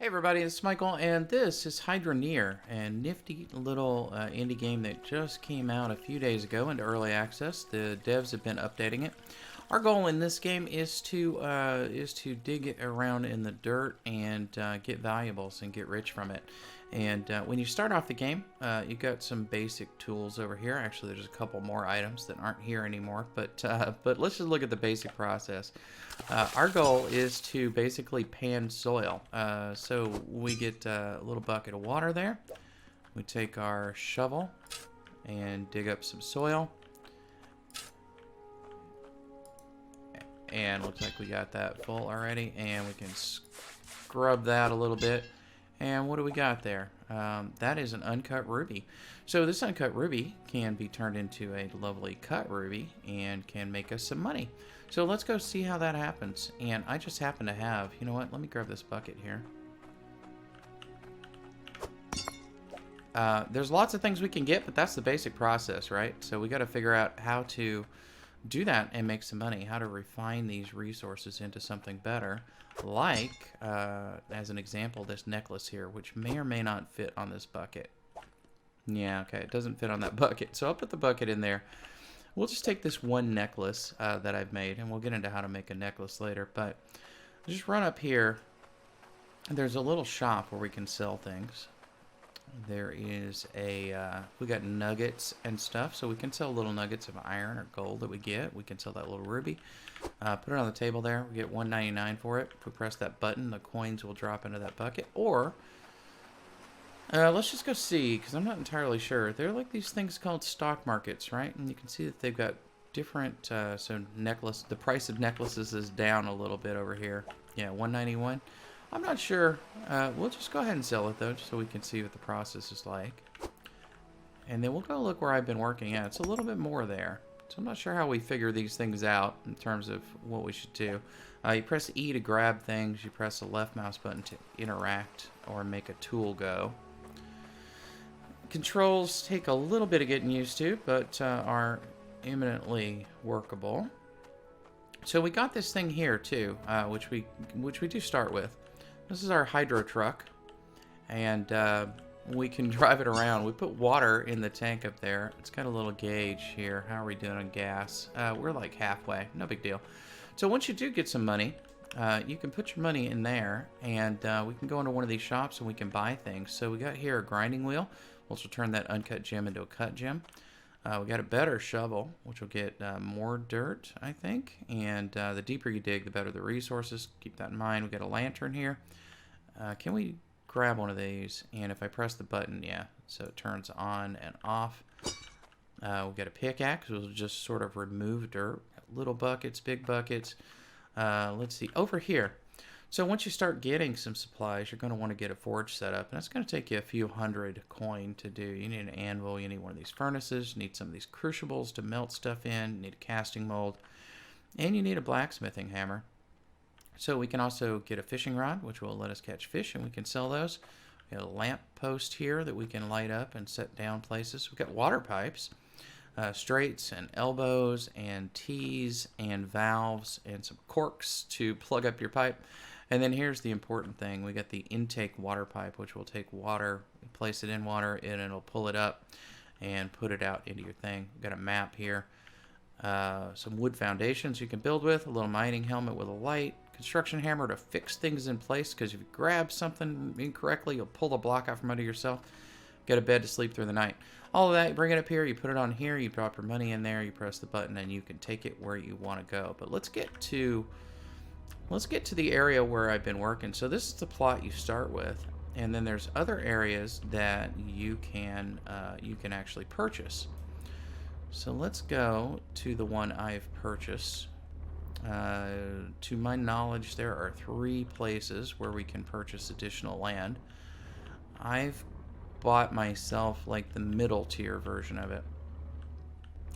Hey everybody, it's Michael, and this is Hydroneer, a nifty little indie game that just came out a few days ago into early access. The devs have been updating it. Our goal in this game is to dig around in the dirt and get valuables and get rich from it. And when you start off the game, you've got some basic tools over here. Actually, there's a couple more items that aren't here anymore, but let's just look at the basic process. Our goal is to basically pan soil. So we get a little bucket of water there. We take our shovel and dig up some soil. And looks like we got that full already. And we can scrub that a little bit. And what do we got there? That is an uncut ruby. So this uncut ruby can be turned into a lovely cut ruby and can make us some money. So let's go see how that happens. And I just happen to have, you know what, let me grab this bucket here. There's lots of things we can get, but that's the basic process, right? So we got to figure out how to do that and make some money, how to refine these resources into something better. Like, as an example, this necklace here, which may or may not fit on this bucket. Yeah, okay, it doesn't fit on that bucket. So I'll put the bucket in there. We'll just take this one necklace that I've made, and we'll get into how to make a necklace later. But just run up here. There's a little shop where we can sell things. There is we got nuggets and stuff, so we can sell little nuggets of iron or gold that we get. We can sell that little ruby. Put it on the table there. We get $1.99 for it. If we press that button, the coins will drop into that bucket. Or, let's just go see, because I'm not entirely sure. They're like these things called stock markets, right? And you can see that they've got different, so the price of necklaces is down a little bit over here. Yeah, $1.91. I'm not sure. We'll just go ahead and sell it, though, just so we can see what the process is like. And then we'll go look where I've been working at. It's a little bit more there. So I'm not sure how we figure these things out in terms of what we should do. You press E to grab things. You press the left mouse button to interact or make a tool go. Controls take a little bit of getting used to, but are eminently workable. So we got this thing here, too, which we do start with. This is our hydro truck, and we can drive it around. We put water in the tank up there. It's got a little gauge here. How are we doing on gas? We're like halfway. No big deal. So once you do get some money, you can put your money in there, and we can go into one of these shops and we can buy things. So we got here a grinding wheel, which will turn that uncut gem into a cut gem. We got a better shovel, which will get more dirt, I think. And the deeper you dig, the better the resources. Keep that in mind. We got a lantern here. Can we grab one of these? And if I press the button, yeah, so it turns on and off. We got a pickaxe, which will just sort of remove dirt. Little buckets, big buckets. Let's see, over here. So once you start getting some supplies, you're going to want to get a forge set up, and that's going to take you a few hundred coin to do. You need an anvil, you need one of these furnaces, you need some of these crucibles to melt stuff in, you need a casting mold, and you need a blacksmithing hammer. So we can also get a fishing rod, which will let us catch fish, and we can sell those. We got a lamp post here that we can light up and set down places. We've got water pipes, straights and elbows and T's and valves and some corks to plug up your pipe. And then here's the important thing. We got the intake water pipe, which will take water, place it in water, and it'll pull it up and put it out into your thing. We've got a map here. Some wood foundations you can build with, a little mining helmet with a light, construction hammer to fix things in place, because if you grab something incorrectly, you'll pull the block out from under yourself. Get a bed to sleep through the night. All of that, you bring it up here, you put it on here, you drop your money in there, you press the button, and you can take it where you want to go. But let's get to the area where I've been working. So this is the plot you start with, and then there's other areas that you can actually purchase. So let's go to the one I've purchased. To my knowledge, there are 3 places where we can purchase additional land. I've bought myself like the middle tier version of it.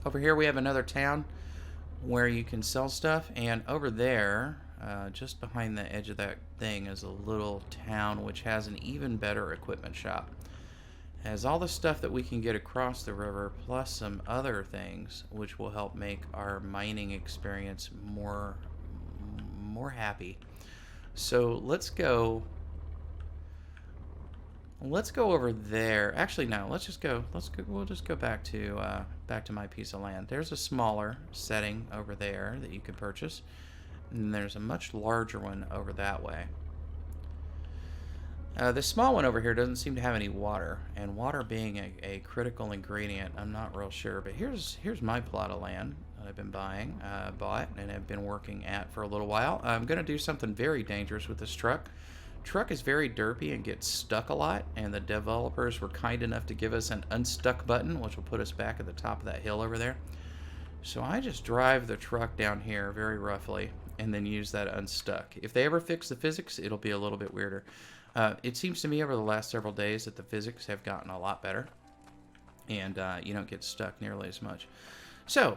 Over here we have another town where you can sell stuff, and over there, just behind the edge of that thing, is a little town which has an even better equipment shop. It has all the stuff that we can get across the river, plus some other things which will help make our mining experience more happy. So let's go let's go over there. Actually, no. Let's just go. We'll just go back to my piece of land. There's a smaller setting over there that you can purchase, and there's a much larger one over that way. The small one over here doesn't seem to have any water, and water being a critical ingredient, I'm not real sure. But here's my plot of land that I've been bought, and have been working at for a little while. I'm going to do something very dangerous with this truck. Truck is very derpy and gets stuck a lot, and the developers were kind enough to give us an unstuck button, which will put us back at the top of that hill over there. So I just drive the truck down here very roughly, and then use that unstuck. If they ever fix the physics, it'll be a little bit weirder. It seems to me over the last several days that the physics have gotten a lot better, and you don't get stuck nearly as much. So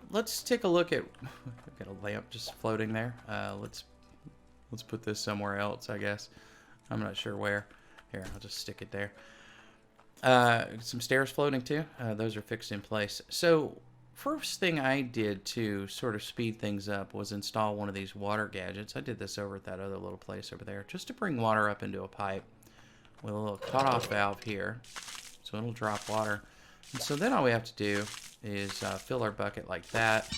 let's take a look at. I've got a lamp just floating there. Let's put this somewhere else, I guess. I'm not sure where. Here, I'll just stick it there. Some stairs floating too. Those are fixed in place. So first thing I did to sort of speed things up was install one of these water gadgets. I did this over at that other little place over there, just to bring water up into a pipe with a little cutoff valve here, so it'll drop water. And so then all we have to do is fill our bucket like that.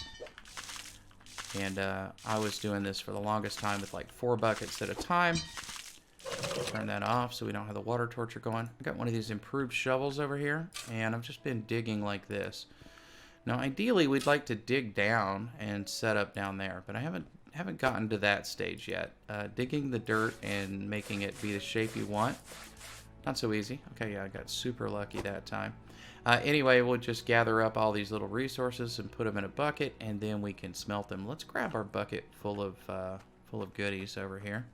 And I was doing this for the longest time with like 4 buckets at a time. Turn that off so we don't have the water torture going. I got one of these improved shovels over here, and I've just been digging like this. Now, ideally, we'd like to dig down and set up down there, but I haven't gotten to that stage yet. Digging the dirt and making it be the shape you want, not so easy. Okay, yeah, I got super lucky that time. Anyway, we'll just gather up all these little resources and put them in a bucket, and then we can smelt them. Let's grab our bucket full of goodies over here,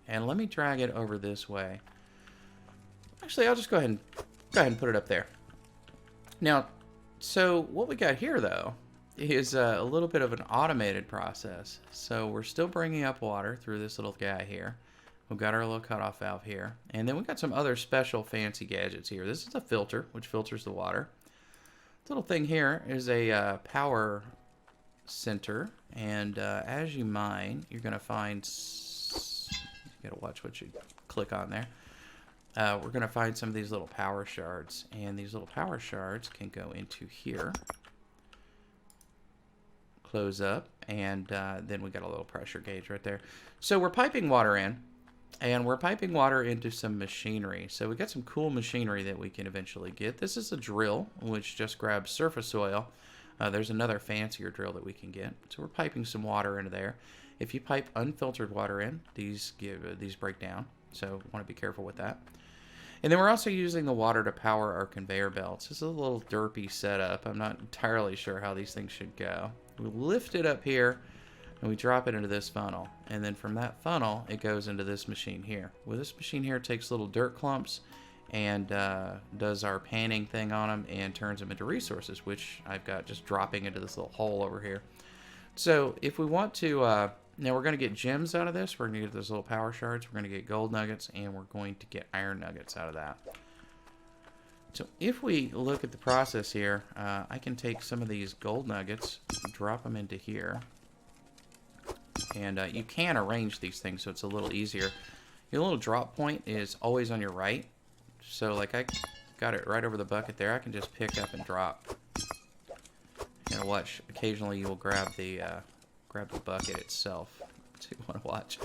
and let me drag it over this way. Actually, I'll just go ahead and put it up there. Now, so what we got here, though, is a little bit of an automated process. So we're still bringing up water through this little guy here. We've got our little cutoff valve here. And then we've got some other special fancy gadgets here. This is a filter, which filters the water. This little thing here is a power center. And as you mine, you're going to find... You got to watch what you click on there. We're going to find some of these little power shards, and these little power shards can go into here, close up, and then we got a little pressure gauge right there. So we're piping water in, and we're piping water into some machinery. So we got some cool machinery that we can eventually get. This is a drill, which just grabs surface soil. There's another fancier drill that we can get. So we're piping some water into there. If you pipe unfiltered water in, these break down. So want to be careful with that. And then we're also using the water to power our conveyor belts. This is a little derpy setup. I'm not entirely sure how these things should go. We lift it up here, and we drop it into this funnel. And then from that funnel, it goes into this machine here. Well, this machine here takes little dirt clumps and does our panning thing on them and turns them into resources, which I've got just dropping into this little hole over here. So if we want to... now we're going to get gems out of this. We're going to get those little power shards. We're going to get gold nuggets, and we're going to get iron nuggets out of that. So if we look at the process here, I can take some of these gold nuggets, drop them into here, and you can arrange these things so it's a little easier. Your little drop point is always on your right, so like I got it right over the bucket there. I can just pick up and drop. And watch. Occasionally you will grab the bucket itself. So you want to watch.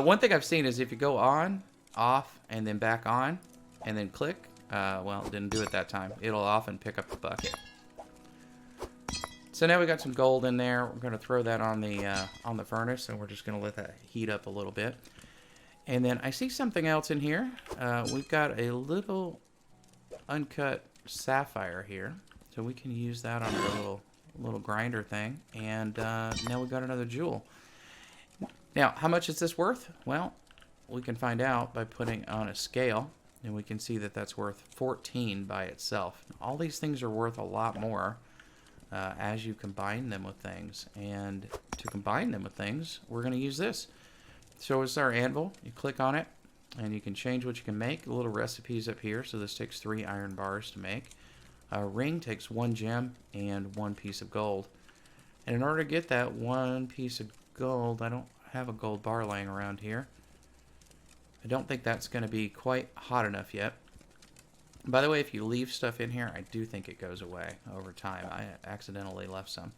One thing I've seen is if you go on, off, and then back on, and then click, well, it didn't do it that time. It'll often pick up the bucket. So now we got some gold in there. We're going to throw that on the furnace, and we're just going to let that heat up a little bit. And then I see something else in here. We've got a little uncut sapphire here, so we can use that on a little grinder thing. And now we've got another jewel. Now, how much is this worth? Well, we can find out by putting on a scale, and we can see that that's worth 14 by itself. All these things are worth a lot more as you combine them with things. And to combine them with things, we're going to use this. So it's our anvil. You click on it, and you can change what you can make. A little recipes up here. So this takes 3 iron bars to make. A ring takes 1 gem and 1 piece of gold. And in order to get that 1 piece of gold, I don't have a gold bar laying around here. I don't think that's going to be quite hot enough yet. By the way, if you leave stuff in here, I do think it goes away over time. I accidentally left some.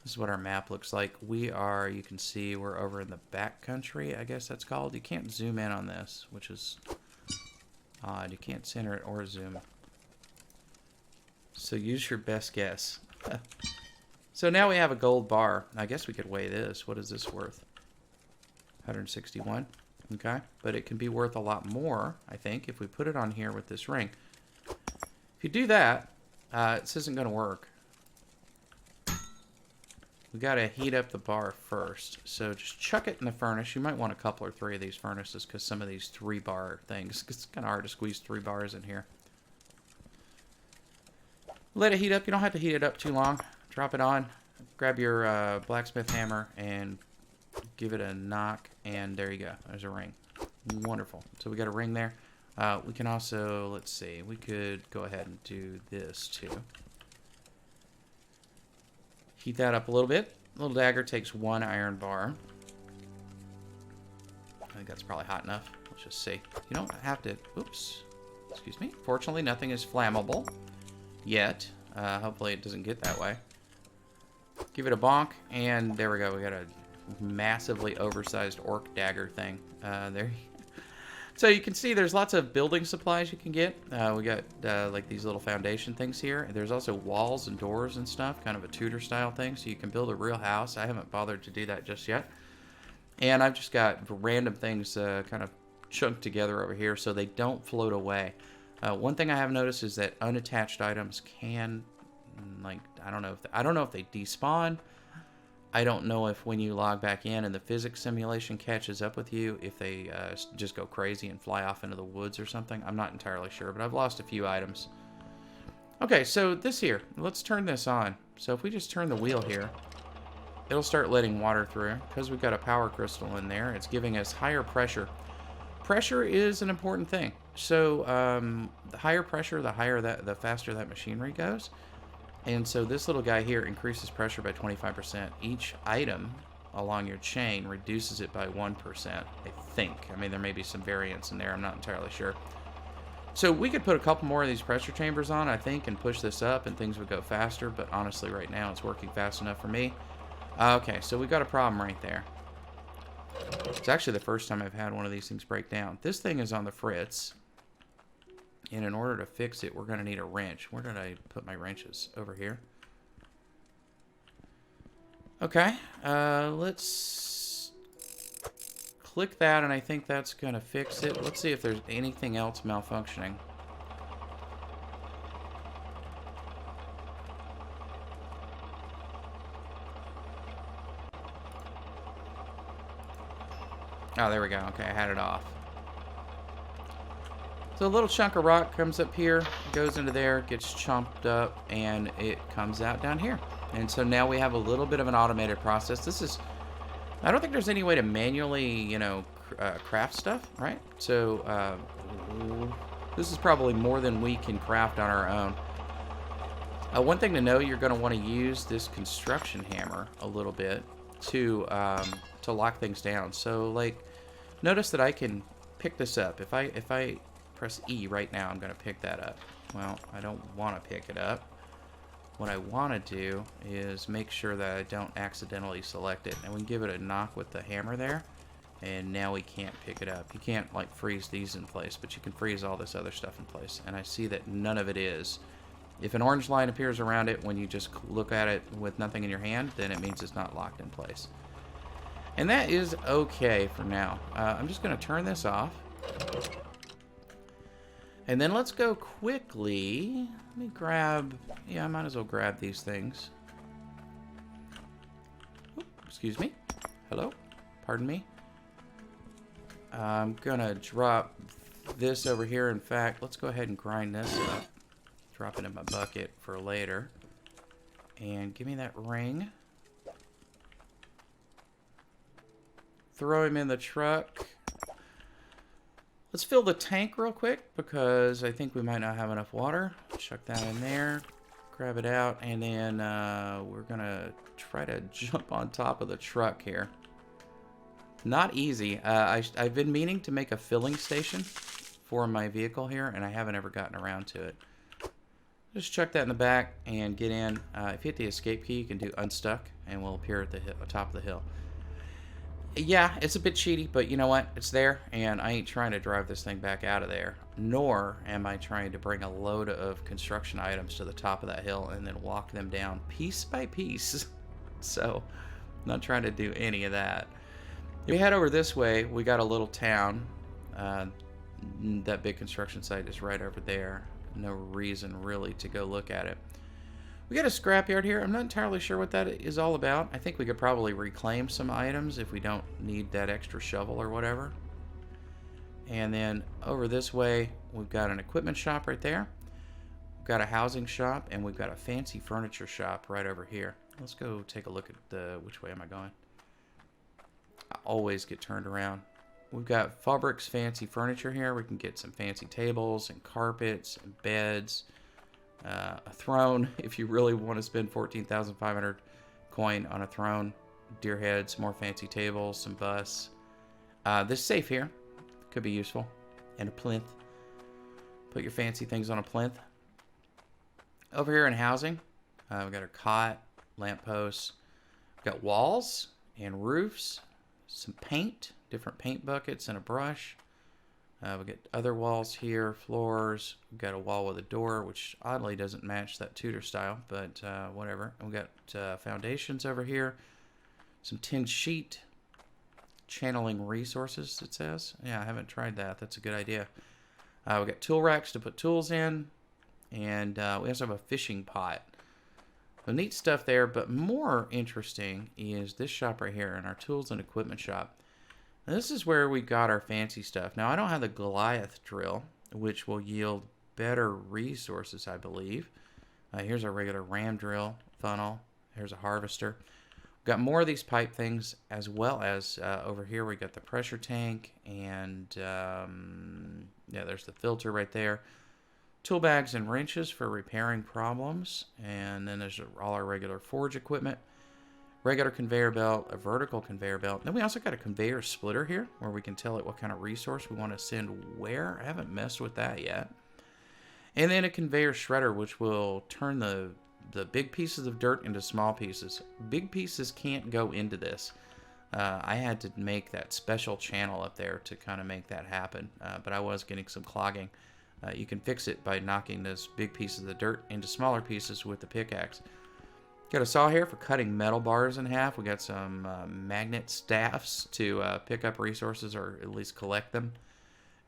This is what our map looks like. We are, you can see, we're over in the back country, I guess that's called. You can't zoom in on this, which is odd. You can't center it or zoom. So use your best guess. So now we have a gold bar. I guess we could weigh this. What is this worth? 161. Okay. But it can be worth a lot more, I think, if we put it on here with this ring. If you do that, this isn't going to work. We got to heat up the bar first. So just chuck it in the furnace. You might want a couple or three of these furnaces because some of these 3-bar things, it's kind of hard to squeeze 3 bars in here. Let it heat up. You don't have to heat it up too long. Drop it on. Grab your blacksmith hammer and give it a knock. And there you go. There's a ring. Wonderful. So we got a ring there. We can also, let's see, we could go ahead and do this too. Heat that up a little bit. Little dagger takes 1 iron bar. I think that's probably hot enough. Let's just see. You don't have to... Oops. Excuse me. Fortunately, nothing is flammable yet. Hopefully it doesn't get that way. Give it a bonk, and there we go. We got a massively oversized orc dagger thing. There. So you can see there's lots of building supplies you can get. We got like these little foundation things here. There's also walls and doors and stuff, kind of a Tudor style thing, so you can build a real house. I haven't bothered to do that just yet. And I've just got random things kind of chunked together over here so they don't float away. One thing I have noticed is that unattached items can, like, I don't know if they despawn. I don't know if when you log back in and the physics simulation catches up with you, if they just go crazy and fly off into the woods or something. I'm not entirely sure, but I've lost a few items. Okay, so this here, let's turn this on. So if we just turn the wheel here, it'll start letting water through. Because we've got a power crystal in there, it's giving us higher pressure. Pressure is an important thing. So the higher pressure, the faster that machinery goes. And so this little guy here increases pressure by 25%. Each item along your chain reduces it by 1%, I think. I mean, there may be some variance in there. I'm not entirely sure. So we could put a couple more of these pressure chambers on, I think, and push this up, and things would go faster. But honestly, right now, it's working fast enough for me. Okay, so we got a problem right there. It's actually the first time I've had one of these things break down. This thing is on the fritz. And in order to fix it, we're going to need a wrench. Where did I put my wrenches? Over here. Okay. Let's click that, and I think that's going to fix it. Let's see if there's anything else malfunctioning. Oh, there we go. Okay, I had it off. So a little chunk of rock comes up here, goes into there, gets chomped up, and it comes out down here. And so now we have a little bit of an automated process. This is, I don't think there's any way to manually, you know, craft stuff, right? So this is probably more than we can craft on our own. One thing to know, you're going to want to use this construction hammer a little bit to lock things down. So, like, notice that I can pick this up. If I press E right now, I'm going to pick that up. Well, I don't want to pick it up. What I want to do is make sure that I don't accidentally select it. And we can give it a knock with the hammer there. And now we can't pick it up. You can't, like, freeze these in place, but you can freeze all this other stuff in place. And I see that none of it is. If an orange line appears around it when you just look at it with nothing in your hand, then it means it's not locked in place. And that is okay for now. I'm just going to turn this off. And then let's go quickly. Let me grab... Yeah, I might as well grab these things. Oop, excuse me. Hello? Pardon me. I'm going to drop this over here. In fact, let's go ahead and grind this up. Drop it in my bucket for later. And give me that ring. Throw him in the truck. Let's fill the tank real quick because I think we might not have enough water. Chuck that in there. Grab it out. And then we're going to try to jump on top of the truck here. Not easy. I've been meaning to make a filling station for my vehicle here, and I haven't ever gotten around to it. Just chuck that in the back and get in. If you hit the escape key, you can do unstuck, and we'll appear at the top of the hill. Yeah, it's a bit cheaty, but you know what? It's there, and I ain't trying to drive this thing back out of there. Nor am I trying to bring a load of construction items to the top of that hill and then walk them down piece by piece. So, I'm not trying to do any of that. If we head over this way, we got a little town. That big construction site is right over there. No reason, really, to go look at it. We got a scrapyard here. I'm not entirely sure what that is all about. I think we could probably reclaim some items if we don't need that extra shovel or whatever. And then over this way, we've got an equipment shop right there. We've got a housing shop, and we've got a fancy furniture shop right over here. Let's go take a look at which way am I going? I always get turned around. We've got Fabric's fancy furniture here. We can get some fancy tables and carpets and beds. A throne, if you really want to spend 14,500 coin on a throne. Deer heads, more fancy tables, some busts. This safe here could be useful. And a plinth. Put your fancy things on a plinth. Over here in housing, we've got a cot, lampposts. We've got walls and roofs. Some paint, different paint buckets and a brush. We get other walls here, floors. We've got a wall with a door, which oddly doesn't match that Tudor style, but whatever. And we've got foundations over here, some tin sheet, channeling resources, it says. Yeah, I haven't tried that. That's a good idea. We've got tool racks to put tools in, and we also have a fishing pot. So neat stuff there, but more interesting is this shop right here in our tools and equipment shop. This is where we got our fancy stuff. Now, I don't have the Goliath drill, which will yield better resources, I believe. Here's our regular ram drill funnel. Here's a harvester. We've got more of these pipe things, as well as over here we got the pressure tank, and yeah, there's the filter right there. Tool bags and wrenches for repairing problems, and then there's all our regular forge equipment. Regular conveyor belt, a vertical conveyor belt. Then we also got a conveyor splitter here where we can tell it what kind of resource we want to send where. I haven't messed with that yet. And then a conveyor shredder, which will turn the big pieces of dirt into small pieces. Big pieces can't go into this. I had to make that special channel up there to kind of make that happen, but I was getting some clogging. You can fix it by knocking those big pieces of the dirt into smaller pieces with the pickaxe. Got a saw here for cutting metal bars in half. We got some magnet staffs to pick up resources or at least collect them.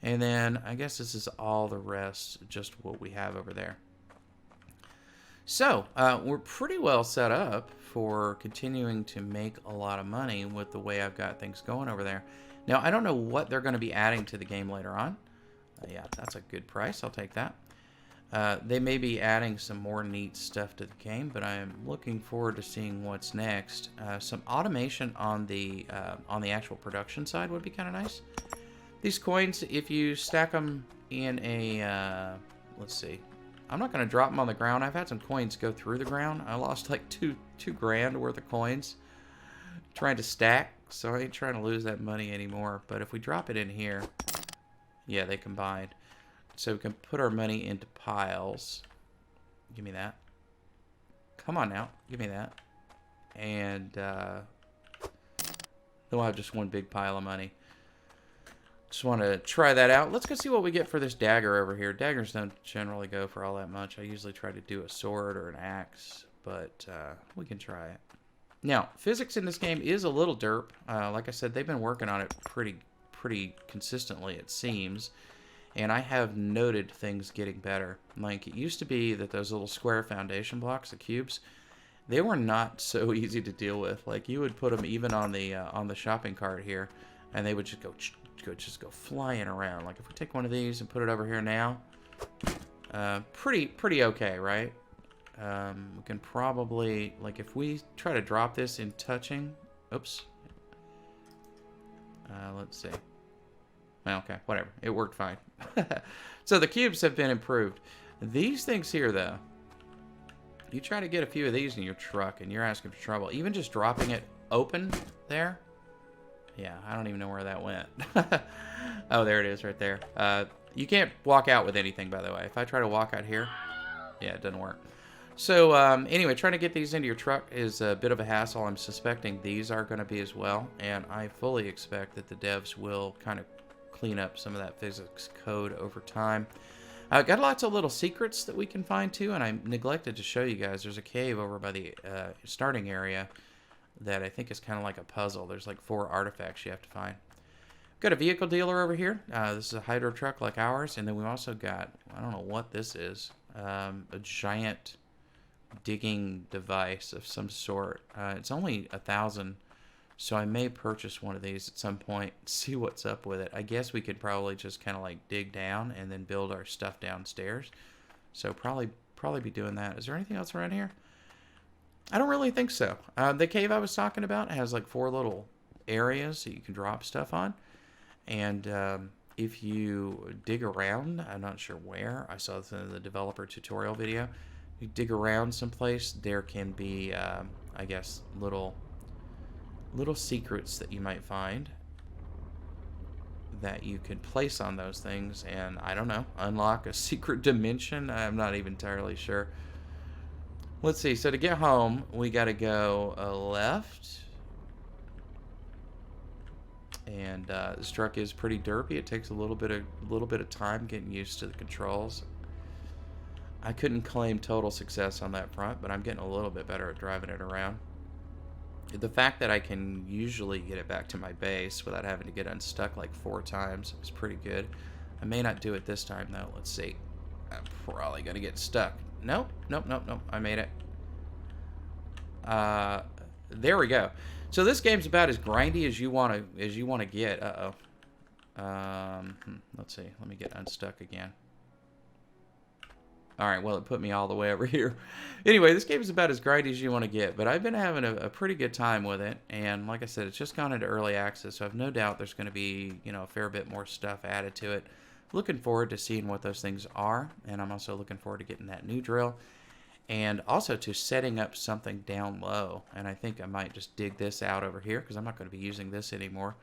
And then I guess this is all the rest, just what we have over there. So we're pretty well set up for continuing to make a lot of money with the way I've got things going over there. Now, I don't know what they're going to be adding to the game later on. Yeah, that's a good price. I'll take that. They may be adding some more neat stuff to the game, but I am looking forward to seeing what's next. Some automation on the actual production side would be kind of nice. These coins, if you stack them in a, let's see, I'm not going to drop them on the ground. I've had some coins go through the ground. I lost like two grand worth of coins trying to stack, so I ain't trying to lose that money anymore. But if we drop it in here, yeah, they combined. So we can put our money into piles. Give me that. Come on now. Give me that. And then we'll have just one big pile of money. Just want to try that out. Let's go see what we get for this dagger over here. Daggers don't generally go for all that much. I usually try to do a sword or an axe, but we can try it. Now, physics in this game is a little derp. Like I said, they've been working on it pretty consistently, it seems. And I have noted things getting better. Like, it used to be that those little square foundation blocks, the cubes, they were not so easy to deal with. Like, you would put them even on the shopping cart here, and they would just go flying around. Like, if we take one of these and put it over here now, pretty okay, right? We can probably, like, if we try to drop this in touching, oops. Let's see. Well, okay, whatever. It worked fine. So the cubes have been improved. These things here, though, you try to get a few of these in your truck, and you're asking for trouble. Even just dropping it open there, Yeah, I don't even know where that went. Oh, there it is right there. You can't walk out with anything, by the way. If I try to walk out here, yeah, it doesn't work. So anyway, trying to get these into your truck is a bit of a hassle. I'm suspecting these are going to be as well, and I fully expect that the devs will kind of clean up some of that physics code over time. Got lots of little secrets that we can find too, and I neglected to show you guys. There's a cave over by the starting area that I think is kind of like a puzzle. There's like 4 artifacts you have to find. Got a vehicle dealer over here. This is a hydro truck like ours, and then we also got, I don't know what this is, a giant digging device of some sort. It's only 1,000, so I may purchase one of these at some point, see what's up with it. I guess we could probably just kind of like dig down and then build our stuff downstairs. So probably be doing that. Is there anything else around here? I don't really think so. The cave I was talking about has like 4 little areas that you can drop stuff on. And if you dig around, I'm not sure where. I saw this in the developer tutorial video. You dig around someplace, there can be, I guess, little secrets that you might find that you can place on those things and, I don't know, unlock a secret dimension. I'm not even entirely sure. Let's see. So to get home, we got to go left. And this truck is pretty derpy. It takes a little bit of time getting used to the controls. I couldn't claim total success on that front, but I'm getting a little bit better at driving it around. The fact that I can usually get it back to my base without having to get unstuck like 4 times is pretty good. I may not do it this time though. Let's see. I'm probably gonna get stuck. Nope. I made it. There we go. So this game's about as grindy as you want to get. Let's see. Let me get unstuck again. All right. Well, it put me all the way over here. Anyway, this game is about as grindy as you want to get, but I've been having a pretty good time with it. And like I said, it's just gone into early access, so I've no doubt there's going to be, a fair bit more stuff added to it. Looking forward to seeing what those things are, and I'm also looking forward to getting that new drill. And also to setting up something down low. And I think I might just dig this out over here because I'm not going to be using this anymore.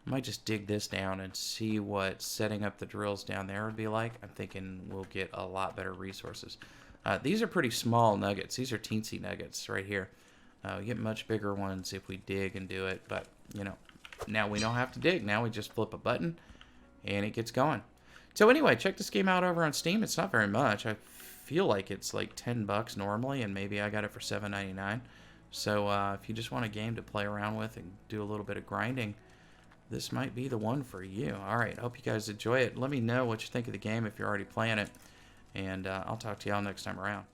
I might just dig this down and see what setting up the drills down there would be like. I'm thinking we'll get a lot better resources. These are pretty small nuggets. These are teensy nuggets right here. We get much bigger ones if we dig and do it. But, now we don't have to dig. Now we just flip a button and it gets going. So anyway, check this game out over on Steam. It's not very much. I feel like it's like $10 normally, and maybe I got it for $7.99. So if you just want a game to play around with and do a little bit of grinding, this might be the one for you. All right, hope you guys enjoy it. Let me know what you think of the game if you're already playing it, and I'll talk to y'all next time around.